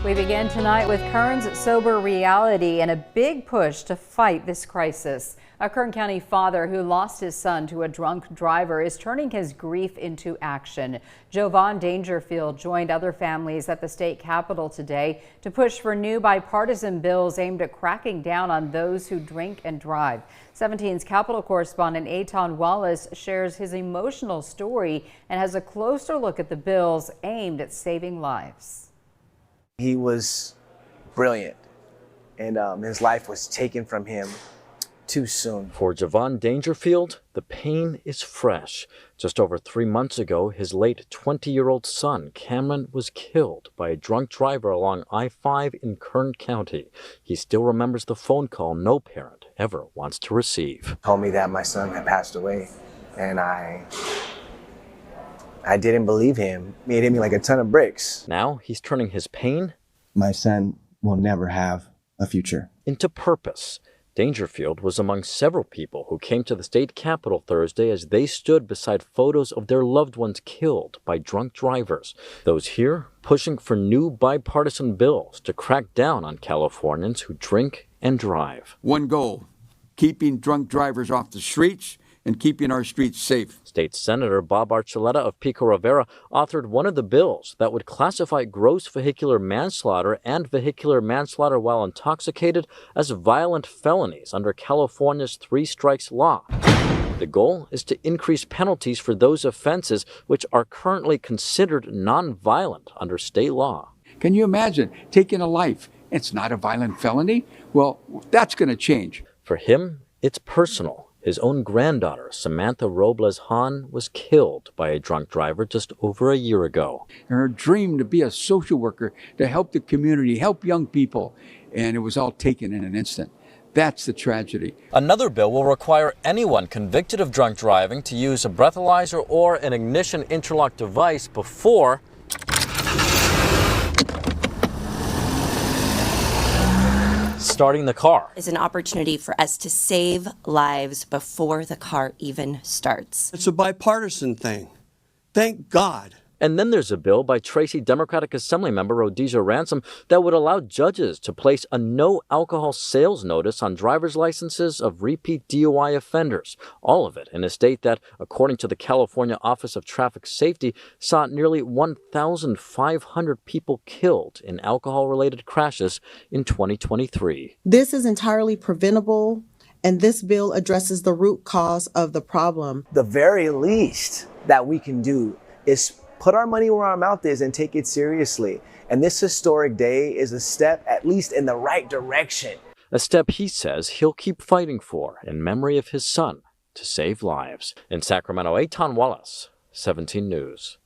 We begin tonight with Kern's sober reality and a big push to fight this crisis. A Kern County father who lost his son to a drunk driver is turning his grief into action. Jovan Dangerfield joined other families at the state capitol today to push for new bipartisan bills aimed at cracking down on those who drink and drive. 17's Capitol correspondent Eitan Wallace shares his emotional story and has a closer look at the bills aimed at saving lives. He was brilliant, and his life was taken from him too soon. For Jovan Dangerfield, the pain is fresh. Just over 3 months ago, his late 20-year-old son, Cameron, was killed by a drunk driver along I-5 in Kern County. He still remembers the phone call no parent ever wants to receive. Told me that my son had passed away, and I didn't believe him. It hit me like a ton of bricks. Now he's turning his pain, my son will never have a future, into purpose. Dangerfield was among several people who came to the state capitol Thursday as they stood beside photos of their loved ones killed by drunk drivers. Those here pushing for new bipartisan bills to crack down on Californians who drink and drive. One goal: keeping drunk drivers off the streets and keeping our streets safe. State Senator Bob Archuleta of Pico Rivera authored one of the bills that would classify gross vehicular manslaughter and vehicular manslaughter while intoxicated as violent felonies under California's 3 strikes law. The goal is to increase penalties for those offenses which are currently considered nonviolent under state law. Can you imagine taking a life? It's not a violent felony? Well, that's going to change. For him, it's personal. His own granddaughter, Samantha Robles Hahn, was killed by a drunk driver just over a year ago. Her dream to be a social worker, to help the community, help young people, and it was all taken in an instant. That's the tragedy. Another bill will require anyone convicted of drunk driving to use a breathalyzer or an ignition interlock device before starting the car. Is an opportunity for us to save lives before the car even starts. It's a bipartisan thing. Thank God. And then there's a bill by Tracy Democratic Assemblymember Rhodesia Ransom that would allow judges to place a no alcohol sales notice on driver's licenses of repeat DUI offenders. All of it in a state that, according to the California Office of Traffic Safety, saw nearly 1,500 people killed in alcohol-related crashes in 2023. This is entirely preventable, and this bill addresses the root cause of the problem. The very least that we can do is put our money where our mouth is and take it seriously. And this historic day is a step, at least in the right direction. A step he says he'll keep fighting for in memory of his son to save lives. In Sacramento, Eitan Wallace, 17 News.